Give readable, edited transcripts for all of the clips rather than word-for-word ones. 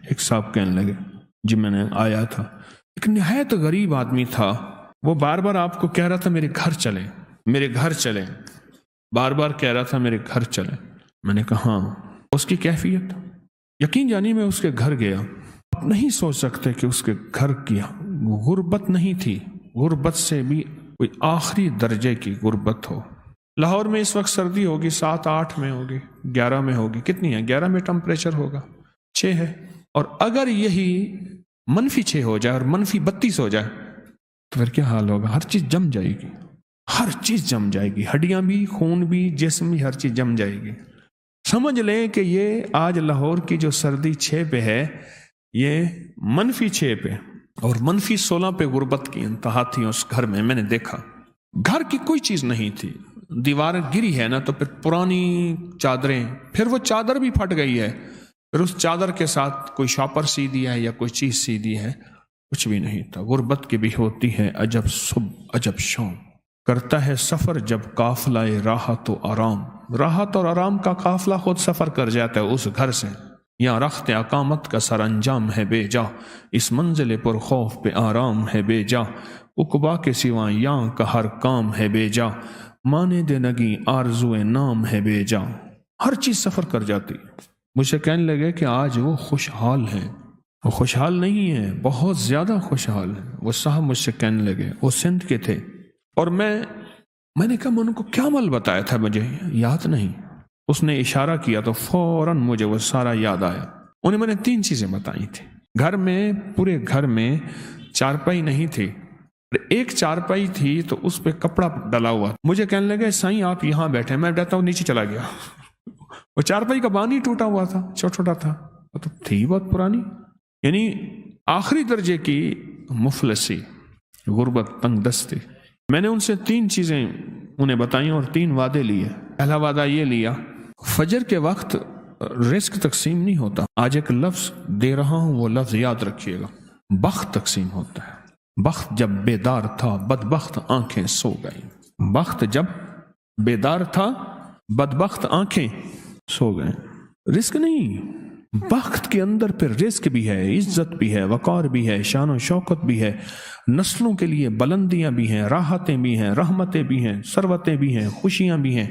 ایک صاحب کہنے لگے جی میں نے آیا تھا، ایک نہایت غریب آدمی تھا، وہ بار بار آپ کو کہہ رہا تھا میرے گھر چلیں، میرے گھر چلیں، بار بار کہہ رہا تھا میرے گھر چلیں۔ میں نے کہا ہاں۔ اس کی کیفیت یقین جانی میں اس کے گھر گیا، آپ نہیں سوچ سکتے کہ اس کے گھر کی غربت نہیں تھی، غربت سے بھی کوئی آخری درجے کی غربت ہو۔ لاہور میں اس وقت سردی ہوگی 7-8 میں ہوگی، 11 میں ہوگی، کتنی ہے 11 میں ٹمپریچر ہوگا 6 ہے، اور اگر یہی -6 ہو جائے اور -32 ہو جائے تو پھر کیا حال ہوگا؟ ہر چیز جم جائے گی، ہر چیز جم جائے گی، ہڈیاں بھی، خون بھی، جسم بھی، ہر چیز جم جائے گی۔ سمجھ لیں کہ یہ آج لاہور کی جو سردی 6 پہ ہے، یہ -6 پہ اور -16 پہ غربت کی انتہا تھی اس گھر میں۔ میں نے دیکھا گھر کی کوئی چیز نہیں تھی، دیوار گری ہے نا تو پھر پرانی چادریں، پھر وہ چادر بھی پھٹ گئی ہے، پھر اس چادر کے ساتھ کوئی شاپر سی دیا ہے یا کوئی چیز سی دی ہے، کچھ بھی نہیں تھا۔ غربت کی بھی ہوتی ہے عجب صبح عجب شام، کرتا ہے سفر جب قافلہ راحت و آرام، راحت اور آرام کا قافلہ خود سفر کر جاتا ہے اس گھر سے۔ یہاں رخت اقامت کا سر انجام ہے بے جا، اس منزل پر خوف پہ آرام ہے بے جا، عقبا کے سوا یہاں کا ہر کام ہے بے جا، مانے دے نگی آرزو نام ہے بے جا۔ ہر چیز سفر کر جاتی۔ مجھے کہنے لگے کہ آج وہ خوشحال ہیں۔ وہ خوشحال نہیں ہیں، بہت زیادہ خوشحال ہیں۔ وہ صاحب مجھ سے کہنے لگے، وہ سندھ کے تھے، اور میں نے کہا میں ان کو کیا عمل بتایا تھا مجھے یاد نہیں۔ اس نے اشارہ کیا تو فوراً مجھے وہ سارا یاد آیا۔ انہیں میں نے 3 چیزیں بتائی تھی۔ گھر میں، پورے گھر میں چارپائی نہیں تھی، ایک چارپائی تھی تو اس پہ کپڑا ڈلا ہوا۔ مجھے کہنے لگے سائیں آپ یہاں بیٹھے، میں بیٹھتا ہوں، نیچے چلا گیا۔ وہ چارپائی کا بانی ٹوٹا ہوا تھا، چھوٹا چھوٹا تھا، وہ تو تھی بہت پرانی، یعنی آخری درجے کی مفلسی، غربت، تنگ دستی۔ میں نے ان سے 3 چیزیں انہیں بتائیں اور 3 وعدے لیے۔ پہلا وعدہ یہ لیا، فجر کے وقت رزق تقسیم نہیں ہوتا۔ آج ایک لفظ دے رہا ہوں، وہ لفظ یاد رکھیے گا، بخت تقسیم ہوتا ہے۔ بخت جب بیدار تھا بدبخت آنکھیں سو گئیں۔ بخت جب بیدار تھا بدبخت آنکھیں سو گئیں۔ رزق نہیں، بخت کے اندر پھر رزق بھی ہے، عزت بھی ہے، وقار بھی ہے، شان و شوکت بھی ہے، نسلوں کے لیے بلندیاں بھی ہیں، راحتیں بھی ہیں، رحمتیں بھی ہیں، ثروتیں بھی ہیں، خوشیاں بھی ہیں،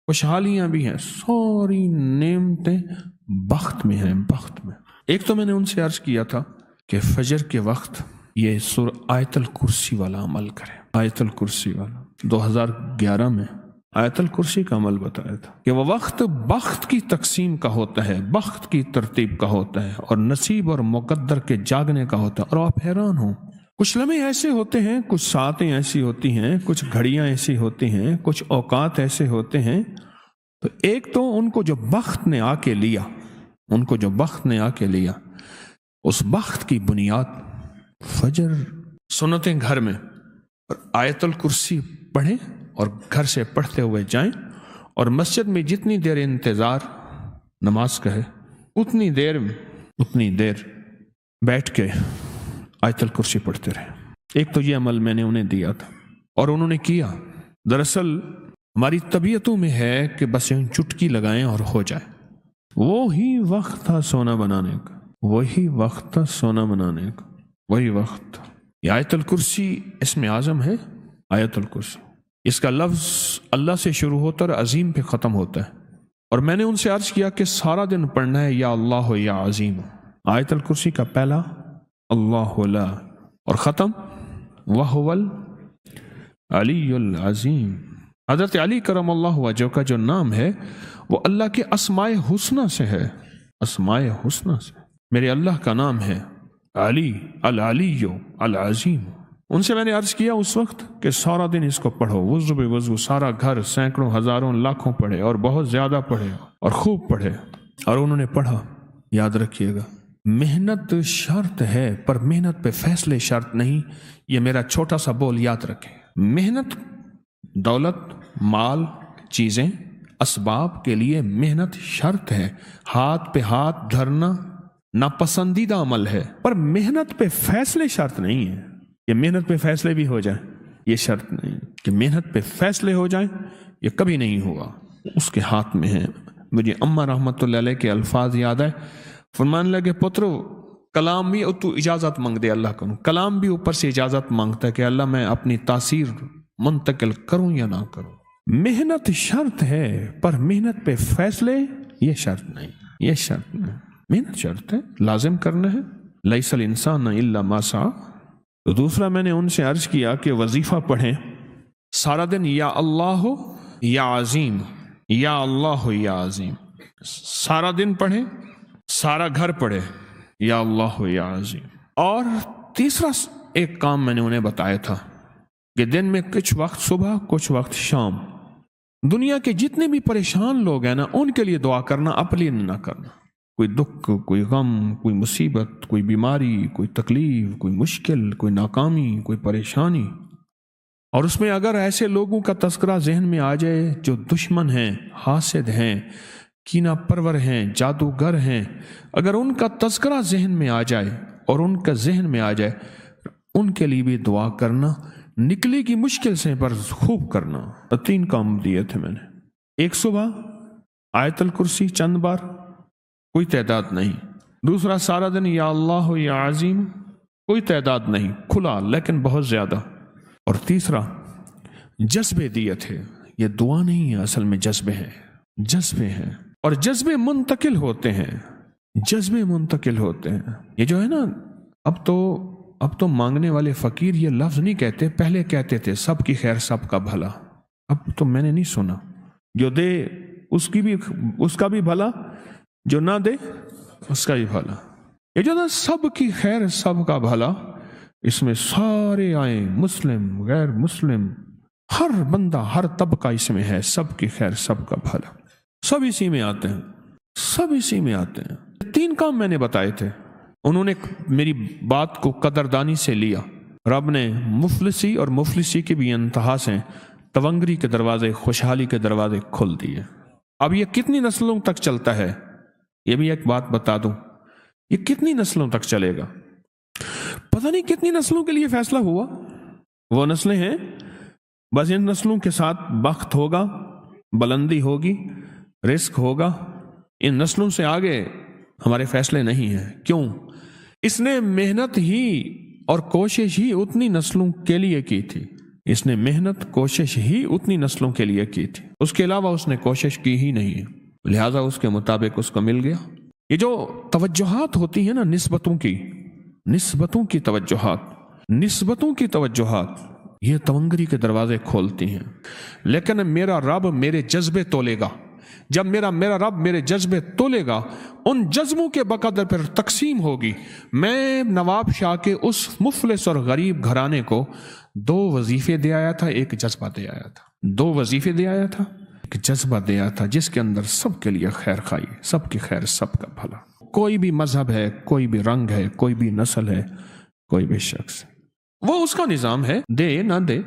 خوشحالیاں بھی ہیں، ساری نعمتیں بخت میں ہیں، بخت میں۔ ایک تو میں نے ان سے عرض کیا تھا کہ فجر کے وقت یہ آیت الکرسی والا عمل کریں، آیت الکرسی والا۔ 2011 میں آیت الکرسی کا عمل بتایا تھا کہ وہ وقت بخت کی تقسیم کا ہوتا ہے، بخت کی ترتیب کا ہوتا ہے، اور نصیب اور مقدر کے جاگنے کا ہوتا ہے۔ اور آپ حیران ہوں، کچھ لمحے ایسے ہوتے ہیں، کچھ ساعتیں ایسی ہوتی ہیں، کچھ گھڑیاں ایسی ہوتی ہیں، کچھ اوقات ایسے ہوتے ہیں، تو ایک تو ان کو جو بخت نے آ کے لیا، ان کو جو بخت نے آ کے لیا، اس بخت کی بنیاد فجر سنتیں گھر میں، اور آیت الکرسی پڑھیں اور گھر سے پڑھتے ہوئے جائیں، اور مسجد میں جتنی دیر انتظار نماز کا ہے اتنی دیر بیٹھ کے آیت الکرسی پڑھتے رہے۔ ایک تو یہ عمل میں نے انہیں دیا تھا اور انہوں نے کیا۔ دراصل ہماری طبیعتوں میں ہے کہ بس یوں چٹکی لگائیں اور ہو جائے۔ وہی وقت تھا سونا بنانے کا، وہی وقت تھا سونا بنانے کا، وہی وقت۔ یہ آیت الکرسی اسم اعظم ہے، آیت الکرسی۔ اس کا لفظ اللہ سے شروع ہوتا ہے اور عظیم پہ ختم ہوتا ہے، اور میں نے ان سے عرض کیا کہ سارا دن پڑھنا ہے یا اللہ یا عظیم۔ آیت الکرسی کا پہلا اللہ لا، اور ختم وَهُوَ العلی العظیم۔ حضرت علی کرم اللہ وجہہ کا جو نام ہے وہ اللہ کے اسماء حسنہ سے ہے، اسماء حسنہ سے۔ میرے اللہ کا نام ہے علی، العلی العظیم۔ ان سے میں نے عرض کیا اس وقت کہ سارا دن اس کو پڑھو، وضو بے وضو، سارا گھر سینکڑوں ہزاروں لاکھوں پڑھے، اور بہت زیادہ پڑھے اور خوب پڑھے۔ اور انہوں نے پڑھا۔ یاد رکھیے گا، محنت شرط ہے پر محنت پہ فیصلے شرط نہیں۔ یہ میرا چھوٹا سا بول یاد رکھیں۔ محنت، دولت، مال، چیزیں، اسباب کے لیے محنت شرط ہے، ہاتھ پہ ہاتھ دھرنا ناپسندیدہ عمل ہے، پر محنت پہ فیصلے شرط نہیں ہے۔ یہ محنت پہ فیصلے بھی ہو جائیں، یہ شرط نہیں کہ محنت پہ فیصلے ہو جائیں، یہ کبھی نہیں ہوگا، اس کے ہاتھ میں ہے۔ مجھے اماں رحمت اللہ علیہ کے الفاظ یاد ہے، فرمانے لگے پترو کلام بھی تو اجازت مانگ دے اللہ کو، کلام بھی اوپر سے اجازت مانگتا ہے کہ اللہ میں اپنی تاثیر منتقل کروں یا نہ کروں۔ محنت شرط ہے، پر محنت پہ فیصلے یہ شرط نہیں، یہ شرط نہیں، محنت شرط ہے، لازم کرنا ہے، لیس الانسان الا ما سعی۔ تو دوسرا میں نے ان سے عرض کیا کہ وظیفہ پڑھیں سارا دن، یا اللہ یا عظیم، یا اللہ یا عظیم، سارا دن پڑھیں، سارا گھر پڑھے یا اللہ یا عظیم۔ اور تیسرا ایک کام میں نے انہیں بتایا تھا کہ دن میں کچھ وقت صبح کچھ وقت شام دنیا کے جتنے بھی پریشان لوگ ہیں نا ان کے لیے دعا کرنا، اپنے لیے نہ کرنا۔ کوئی دکھ، کوئی غم، کوئی مصیبت، کوئی بیماری، کوئی تکلیف، کوئی مشکل، کوئی ناکامی، کوئی پریشانی، اور اس میں اگر ایسے لوگوں کا تذکرہ ذہن میں آ جائے جو دشمن ہیں، حاسد ہیں، کینہ پرور ہیں، جادوگر ہیں، اگر ان کا تذکرہ ذہن میں آ جائے اور ان کا ذہن میں آ جائے، ان کے لیے بھی دعا کرنا، نکلے کی مشکل سے پر خوب کرنا۔ 3 کام دیے تھے میں نے، ایک صبح آیت الکرسی چند بار، کوئی تعداد نہیں، دوسرا سارا دن یا اللہ یا عظیم، کوئی تعداد نہیں، کھلا لیکن بہت زیادہ، اور تیسرا جذبے دیے تھے۔ یہ دعا نہیں ہے، اصل میں جذبے ہیں، جذبے ہیں، اور جذبے منتقل ہوتے ہیں، جذبے منتقل ہوتے ہیں۔ یہ جو ہے نا، اب تو مانگنے والے فقیر یہ لفظ نہیں کہتے، پہلے کہتے تھے سب کی خیر سب کا بھلا، اب تو میں نے نہیں سنا، جو دے اس کا بھی بھلا، جو نہ دے اس کا بھی بھلا۔ یہ جو نا سب کی خیر سب کا بھلا، اس میں سارے آئیں، مسلم غیر مسلم، ہر بندہ ہر طبقہ اس میں ہے، سب کی خیر سب کا بھلا، سب اسی میں آتے ہیں، سب اسی میں آتے ہیں۔ 3 کام میں نے بتائے تھے، انہوں نے میری بات کو قدردانی سے لیا۔ رب نے مفلسی اور مفلسی کی بھی انتہا سے تونگری کے دروازے، خوشحالی کے دروازے کھل دیے۔ اب یہ کتنی نسلوں تک چلتا ہے، یہ بھی ایک بات بتا دوں، یہ کتنی نسلوں تک چلے گا، پتہ نہیں کتنی نسلوں کے لیے فیصلہ ہوا۔ وہ نسلیں ہیں، بس ان نسلوں کے ساتھ بخت ہوگا، بلندی ہوگی، رزق ہوگا، ان نسلوں سے آگے ہمارے فیصلے نہیں ہیں۔ کیوں؟ اس نے محنت ہی اور کوشش ہی اتنی نسلوں کے لیے کی تھی، اس نے محنت کوشش ہی اتنی نسلوں کے لیے کی تھی، اس کے علاوہ اس نے کوشش کی ہی نہیں ہے، لہٰذا اس کے مطابق اس کو مل گیا۔ یہ جو توجہات ہوتی ہیں نا، نسبتوں کی توجہات، یہ تونگری کے دروازے کھولتی ہیں۔ لیکن میرا رب میرے جذبے تولے گا، جب میرا رب میرے جذبے تولے گا، ان جذبوں کے بقدر پھر تقسیم ہوگی۔ میں نواب شاہ کے اس مفلس اور غریب گھرانے کو 2 وظیفے دے آیا تھا، ایک جذبہ دے آیا تھا، 2 وظیفے دے آیا تھا، ایک جذبہ دے آیا تھا، جس کے اندر سب کے لیے خیر خائی، سب کی خیر سب کا بھلا، کوئی بھی مذہب ہے، کوئی بھی رنگ ہے، کوئی بھی نسل ہے، کوئی بھی شخص، وہ اس کا نظام ہے، دے نہ دے،